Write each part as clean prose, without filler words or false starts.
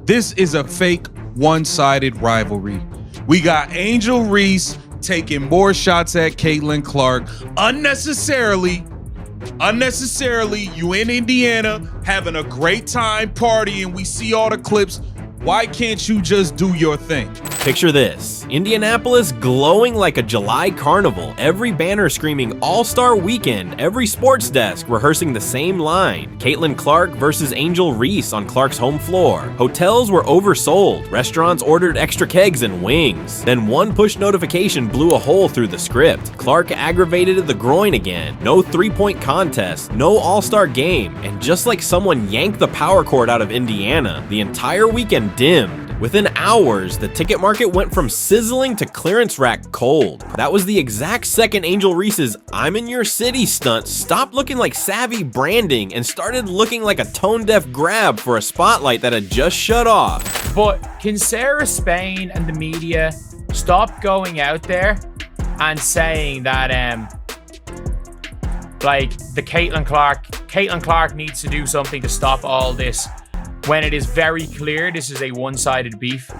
This is a fake one-sided rivalry. We got Angel Reese taking more shots at Caitlin Clark unnecessarily. You in Indiana having a great time partying. We see all the clips. Why can't you just do your thing? Picture this, Indianapolis glowing like a July carnival, every banner screaming All-Star Weekend, every sports desk rehearsing the same line. Caitlin Clark versus Angel Reese on Clark's home floor. Hotels were oversold, restaurants ordered extra kegs and wings. Then one push notification blew a hole through the script. Clark aggravated the groin again, no three-point contest, no all-star game, and just like someone yanked the power cord out of Indiana, the entire weekend dimmed. Within hours, the ticket market went from sizzling to clearance rack cold. That was the exact second Angel Reese's "I'm in your city" stunt stopped looking like savvy branding and started looking like a tone-deaf grab for a spotlight that had just shut off. But can Sarah Spain and the media stop going out there and saying that like the Caitlin Clark needs to do something to stop all this, when it is very clear this is a one-sided beef,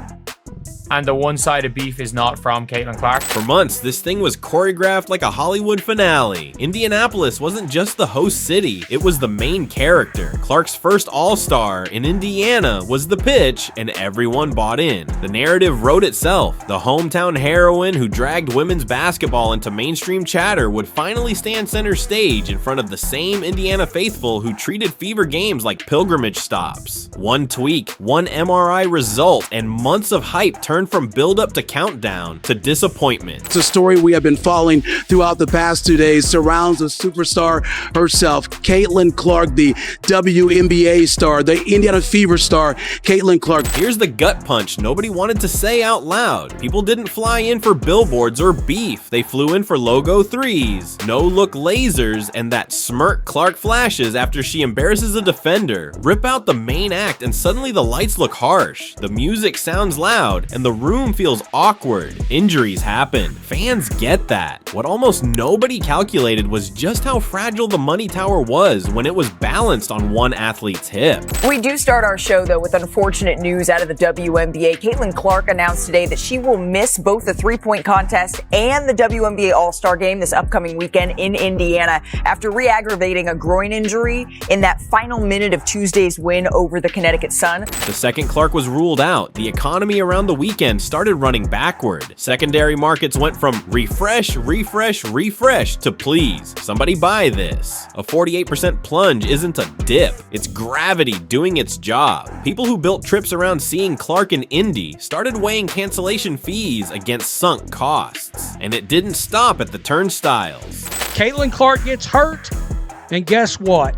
and the one-sided beef is not from Caitlin Clark? For months, this thing was choreographed like a Hollywood finale. Indianapolis wasn't just the host city, it was the main character. Clark's first All-Star in Indiana was the pitch, and everyone bought in. The narrative wrote itself. The hometown heroine who dragged women's basketball into mainstream chatter would finally stand center stage in front of the same Indiana faithful who treated Fever games like pilgrimage stops. One tweak, one MRI result, and months of hype turned from build-up to countdown to disappointment. It's a story we have been following throughout the past 2 days, surrounds the superstar herself, Caitlin Clark, the WNBA star, the Indiana Fever star, Caitlin Clark. Here's the gut punch nobody wanted to say out loud. People didn't fly in for billboards or beef. They flew in for logo threes, no-look lasers, and that smirk Clark flashes after she embarrasses a defender. Rip out the main act and suddenly the lights look harsh. The music sounds loud, and the room feels awkward. Injuries happen. Fans get that. What almost nobody calculated was just how fragile the money tower was when it was balanced on one athlete's hip. We do start our show, though, with unfortunate news out of the WNBA. Caitlin Clark announced today that she will miss both the three-point contest and the WNBA All-Star Game this upcoming weekend in Indiana after re-aggravating a groin injury in that final minute of Tuesday's win over the Connecticut Sun. The second Clark was ruled out, the economy around the weekend started running backward. Secondary markets went from refresh to please, somebody buy this. A 48% plunge isn't a dip, it's gravity doing its job. People who built trips around seeing Clark in Indy started weighing cancellation fees against sunk costs. And it didn't stop at the turnstiles. Caitlin Clark gets hurt, and guess what?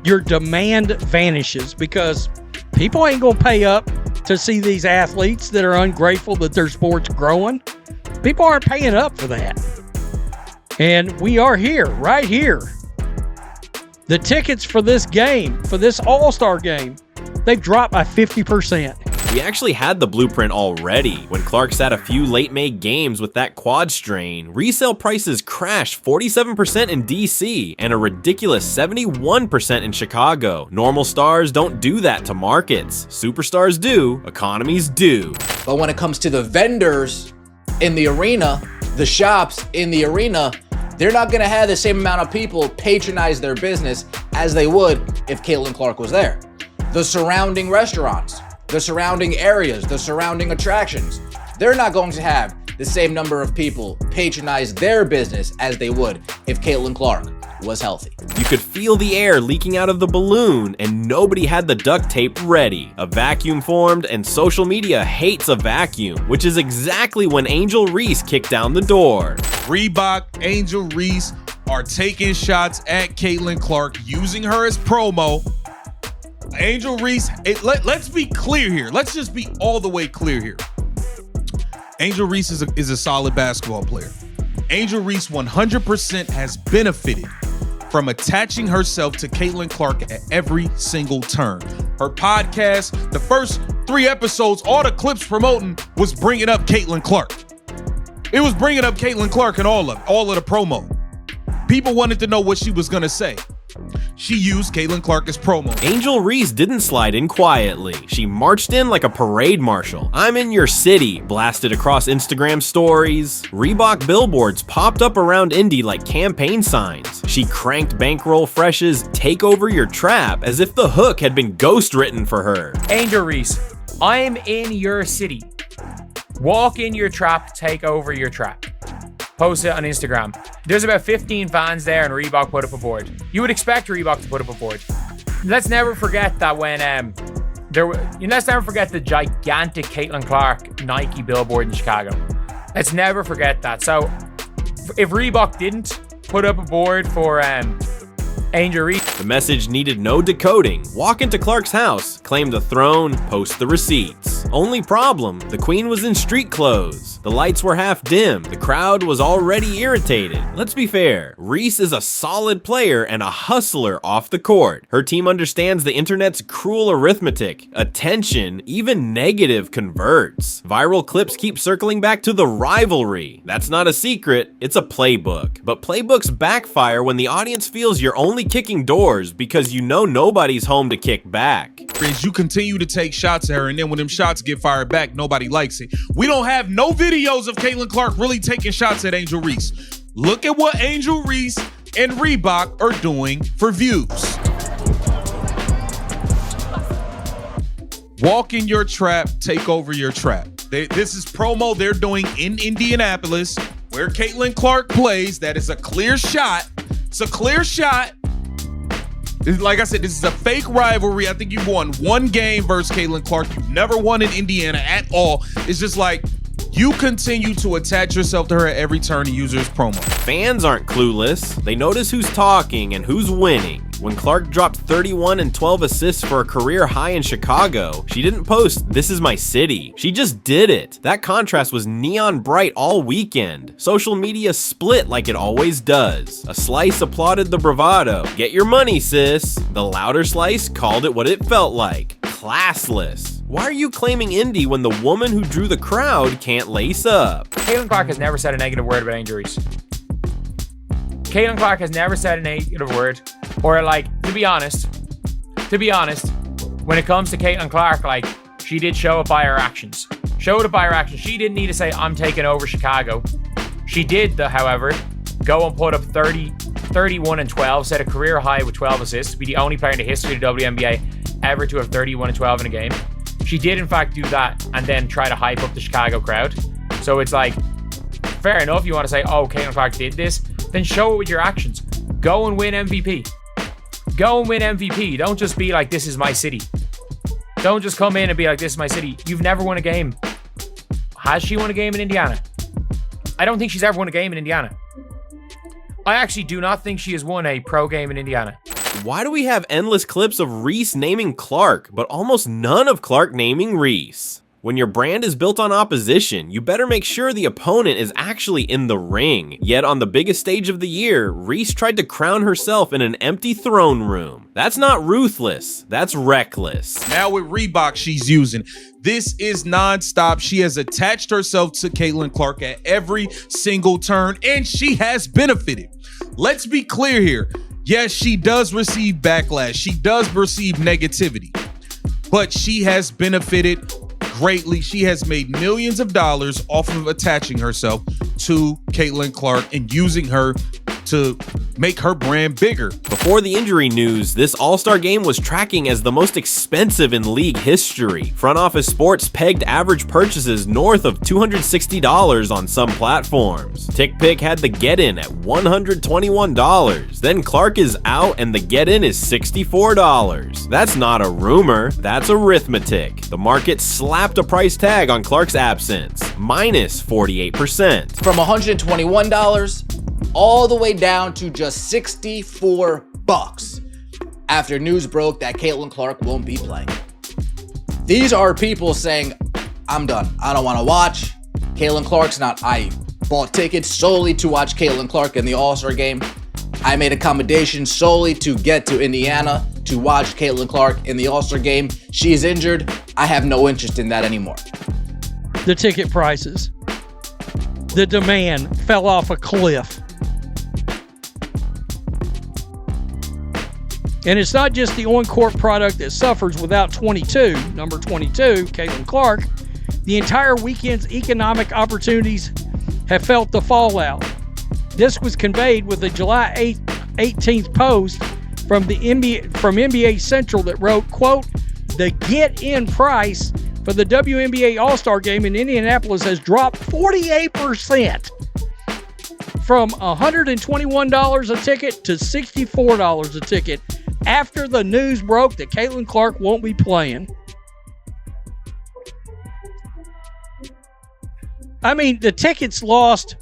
Your demand vanishes because people ain't gonna pay up to see these athletes that are ungrateful that their sport's growing. People aren't paying up for that. And we are here, right here. The tickets for this game, for this All-Star game, they've dropped by 50%. We actually had the blueprint already. When Clark sat a few late May games with that quad strain, resale prices crashed 47% in DC and a ridiculous 71% in Chicago. Normal stars don't do that to markets. Superstars do, economies do. But when it comes to the vendors in the arena, the shops in the arena, they're not gonna have the same amount of people patronize their business as they would if Caitlin Clark was there. The surrounding restaurants, the surrounding areas, the surrounding attractions, they're not going to have the same number of people patronize their business as they would if Caitlin Clark was healthy. You could feel the air leaking out of the balloon and nobody had the duct tape ready. A vacuum formed and social media hates a vacuum, which is exactly when Angel Reese kicked down the door. Reebok, Angel Reese are taking shots at Caitlin Clark, using her as promo. Angel Reese, let's be clear here. Let's just be all the way clear here. Angel Reese is a solid basketball player. Angel Reese 100% has benefited from attaching herself to Caitlin Clark at every single turn. Her podcast, the first 3 episodes, all the clips promoting was bringing up Caitlin Clark. It was bringing up Caitlin Clark and all of the promo. People wanted to know what she was going to say. she used Caitlin Clark as promo. Angel Reese didn't slide in quietly. She marched in like a parade marshal. "I'm in your city," blasted across Instagram stories. Reebok billboards popped up around Indy like campaign signs. She cranked Bankroll Fresh's "Take Over Your Trap" as if the hook had been ghost-written for her. Angel Reese, I'm in your city. Walk in your trap, take over your trap. Post it on Instagram. There's about 15 fans there and Reebok put up a board. You would expect Reebok to put up a board. Let's never forget that when let's never forget the gigantic Caitlin Clark Nike billboard in Chicago. Let's never forget that. So if Reebok didn't put up a board for Angel Reese, the message needed no decoding. Walk into Clark's house, claim the throne, post the receipts. Only problem, the queen was in street clothes. The lights were half dim. The crowd was already irritated. Let's be fair, Reese is a solid player and a hustler off the court. Her team understands the internet's cruel arithmetic. Attention, even negative, converts. Viral clips keep circling back to the rivalry. That's not a secret, it's a playbook. But playbooks backfire when the audience feels you're only kicking doors because you know nobody's home to kick back. You continue to take shots at her, and then when them shots get fired back, nobody likes it. We don't have no videos of Caitlin Clark really taking shots at Angel Reese. Look at what Angel Reese and Reebok are doing for views. Walk in your trap, take over your trap. This is promo they're doing in Indianapolis, where Caitlin Clark plays. That is a clear shot. It's a clear shot. Like I said, this is a fake rivalry. I think you've won one game versus Caitlin Clark. You've never won in Indiana at all. It's just like you continue to attach yourself to her at every turn and use her as promo. Fans aren't clueless. They notice who's talking and who's winning. When Clark dropped 31 and 12 assists for a career high in Chicago, she didn't post "This is my city." She just did it. That contrast was neon bright all weekend. Social media split like it always does. A slice applauded the bravado. Get your money, sis. The louder slice called it what it felt like. Classless. Why are you claiming Indy when the woman who drew the crowd can't lace up? Caitlin Clark has never said a negative word about Angel Reese. Caitlin Clark has never said a negative word. Or to be honest, when it comes to Caitlin Clark, she did show it by her actions. She didn't need to say, "I'm taking over Chicago." She did, however, go and put up 31 and 12, set a career high with 12 assists, be the only player in the history of the WNBA ever to have 31 and 12 in a game. She did, in fact, do that and then try to hype up the Chicago crowd. So it's fair enough, you want to say, "Oh, Caitlin Clark did this," then show it with your actions. Go and win MVP. Don't just be like, "This is my city." Don't just come in and be like, "This is my city." You've never won a game. Has she won a game in Indiana? I don't think she's ever won a game in Indiana. I actually do not think she has won a pro game in Indiana. Why do we have endless clips of Reese naming Clark, but almost none of Clark naming Reese? When your brand is built on opposition, you better make sure the opponent is actually in the ring. Yet on the biggest stage of the year, Reese tried to crown herself in an empty throne room. That's not ruthless, that's reckless. Now with Reebok she's using, this is nonstop. She has attached herself to Caitlin Clark at every single turn, and she has benefited. Let's be clear here. Yes, she does receive backlash. She does receive negativity, but she has benefited greatly. She has made millions of dollars off of attaching herself to Caitlin Clark and using her to make her brand bigger. Before the injury news, this All-Star game was tracking as the most expensive in league history. Front Office Sports pegged average purchases north of $260 on some platforms. TickPick had the get-in at $121. Then Clark is out and the get-in is $64. That's not a rumor, that's arithmetic. The market slapped a price tag on Clark's absence, minus 48%. From $121 all the way down to just $64 after news broke that Caitlin Clark won't be playing. These are people saying, "I'm done. I don't want to watch. Caitlin Clark's not. I bought tickets solely to watch Caitlin Clark in the All-Star game. I made accommodations solely to get to Indiana to watch Caitlin Clark in the All-Star game. She's injured. I have no interest in that anymore." The ticket prices, the demand fell off a cliff. And it's not just the on-court product that suffers without number 22, Caitlin Clark. The entire weekend's economic opportunities have felt the fallout. This was conveyed with a July 18th post from NBA Central that wrote, quote, "The get-in price for the WNBA All-Star Game in Indianapolis has dropped 48%. From $121 a ticket to $64 a ticket after the news broke that Caitlin Clark won't be playing." I mean, the tickets lost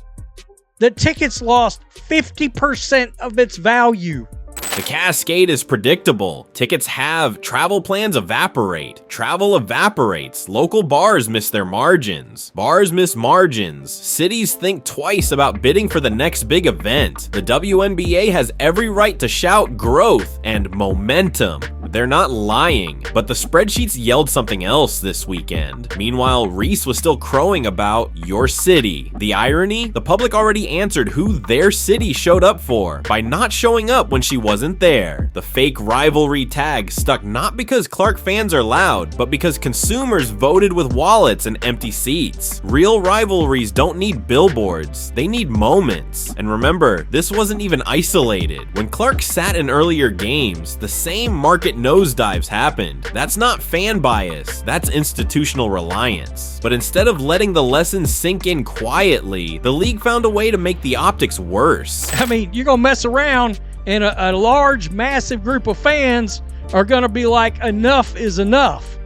50% of its value. The cascade is predictable. Tickets halve, travel plans evaporate. Travel evaporates. Local bars miss their margins. Bars miss margins. Cities think twice about bidding for the next big event. The WNBA has every right to shout growth and momentum. They're not lying, but the spreadsheets yelled something else this weekend. Meanwhile, Reese was still crowing about your city. The irony? The public already answered who their city showed up for by not showing up when she wasn't there. The fake rivalry tag stuck not because Clark fans are loud, but because consumers voted with wallets and empty seats. Real rivalries don't need billboards, they need moments. And remember, this wasn't even isolated. When Clark sat in earlier games, the same market nosedives happened. That's not fan bias, that's institutional reliance. But instead of letting the lessons sink in quietly, the league found a way to make the optics worse. I mean, you're going to mess around and a large, massive group of fans are going to be like, enough is enough.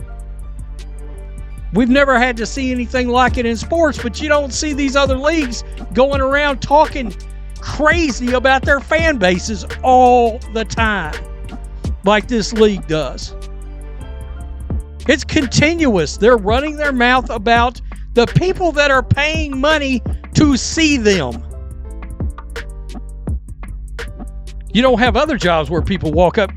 We've never had to see anything like it in sports, but you don't see these other leagues going around talking crazy about their fan bases all the time, like this league does. It's continuous. They're running their mouth about the people that are paying money to see them. You don't have other jobs where people walk up.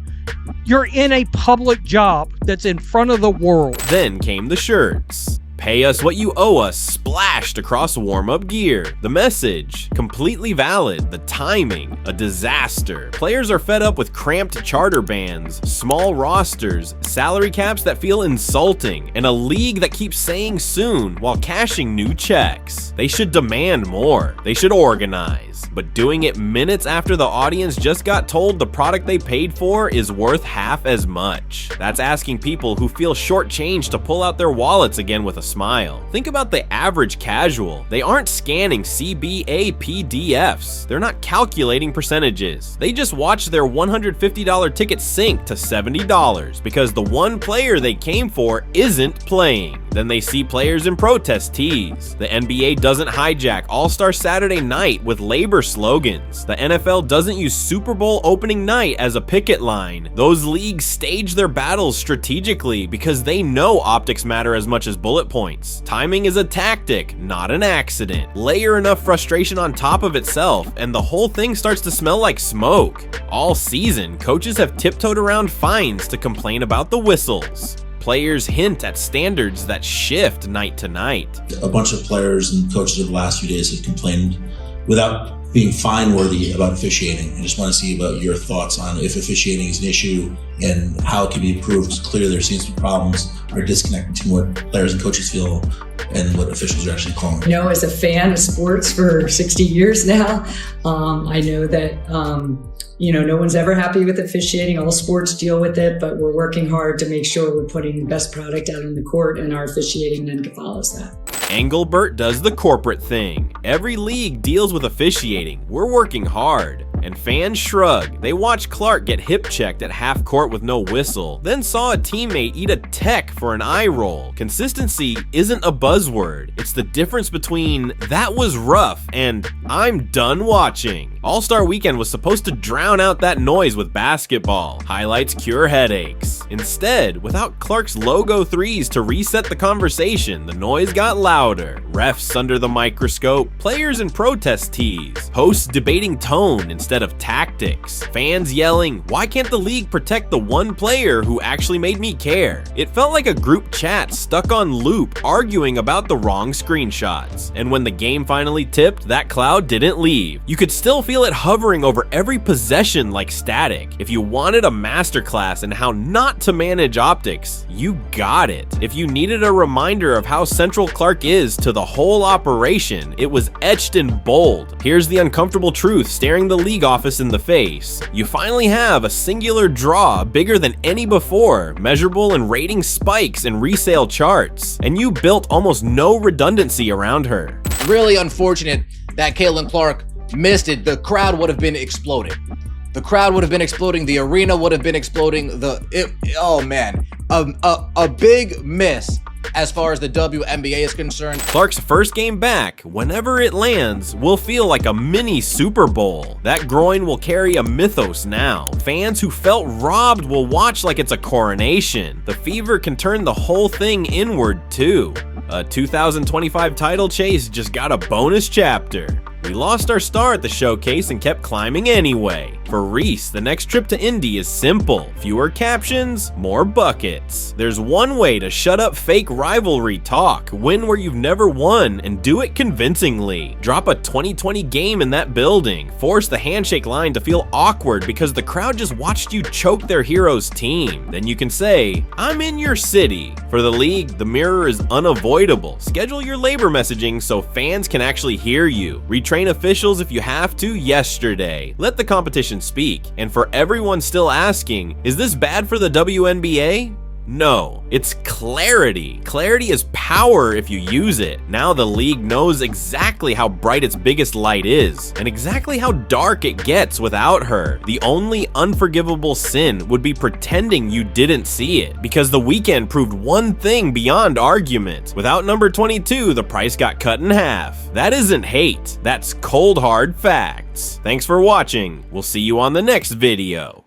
You're in a public job that's in front of the world. Then came the shirts. Pay us what you owe us, splashed across warm-up gear. The message, completely valid. The timing, a disaster. Players are fed up with cramped charter bans, small rosters, salary caps that feel insulting, and a league that keeps saying soon while cashing new checks. They should demand more. They should organize. But doing it minutes after the audience just got told the product they paid for is worth half as much. That's asking people who feel shortchanged to pull out their wallets again with a smile. Think about the average casual. They aren't scanning CBA PDFs. They're not calculating percentages. They just watch their $150 ticket sink to $70 because the one player they came for isn't playing. Then they see players in protest tees. The NBA doesn't hijack All-Star Saturday night with labor slogans. The NFL doesn't use Super Bowl opening night as a picket line. Those leagues stage their battles strategically because they know optics matter as much as bullet points. Timing is a tactic, not an accident. Layer enough frustration on top of itself, and the whole thing starts to smell like smoke. All season, coaches have tiptoed around fines to complain about the whistles. Players hint at standards that shift night to night. A bunch of players and coaches over the last few days have complained without being fine-worthy about officiating. I just want to see about your thoughts on if officiating is an issue and how it can be improved. It's clear there seems to be problems or disconnect between what players and coaches feel and what officials are actually calling. You know, as a fan of sports for 60 years now, I know that no one's ever happy with officiating. All sports deal with it, but we're working hard to make sure we're putting the best product out on the court, and our officiating then follows that. Engelbert does the corporate thing. Every league deals with officiating. We're working hard. And fans shrug. They watched Clark get hip-checked at half court with no whistle, then saw a teammate eat a tech for an eye roll. Consistency isn't a buzzword. It's the difference between that was rough and I'm done watching. All-Star Weekend was supposed to drown out that noise with basketball. Highlights cure headaches. Instead, without Clark's logo threes to reset the conversation, the noise got louder. Refs under the microscope, players in protest tees, hosts debating tone instead of tactics, fans yelling, "Why can't the league protect the one player who actually made me care?" It felt like a group chat stuck on loop arguing about the wrong screenshots. And when the game finally tipped, that cloud didn't leave. You could still feel feel it hovering over every possession like static. If you wanted a masterclass in how not to manage optics, you got it. If you needed a reminder of how central Clark is to the whole operation, it was etched in bold. Here's the uncomfortable truth staring the league office in the face. You finally have a singular draw bigger than any before, measurable in rating spikes and resale charts, and you built almost no redundancy around her. Really unfortunate that Caitlin Clark missed it. The crowd would have been exploding. The crowd would have been exploding. The arena would have been exploding. Oh man, a big miss as far as the WNBA is concerned. Clark's first game back, whenever it lands, will feel like a mini Super Bowl. That groin will carry a mythos now. Fans who felt robbed will watch like it's a coronation. The fever can turn the whole thing inward too. A 2025 title chase just got a bonus chapter. We lost our star at the showcase and kept climbing anyway. For Reese, the next trip to Indy is simple. Fewer captions, more buckets. There's one way to shut up fake rivalry talk. Win where you've never won and do it convincingly. Drop a 2020 game in that building. Force the handshake line to feel awkward because the crowd just watched you choke their hero's team. Then you can say, I'm in your city. For the league, the mirror is unavoidable. Schedule your labor messaging so fans can actually hear you. Train officials if you have to yesterday. Let the competition speak. And for everyone still asking, is this bad for the WNBA? No, it's clarity. Clarity is power if you use it. Now the league knows exactly how bright its biggest light is, and exactly how dark it gets without her. The only unforgivable sin would be pretending you didn't see it, because the weekend proved one thing beyond argument. Without number 22, the price got cut in half. That isn't hate, that's cold hard facts. Thanks for watching. We'll see you on the next video.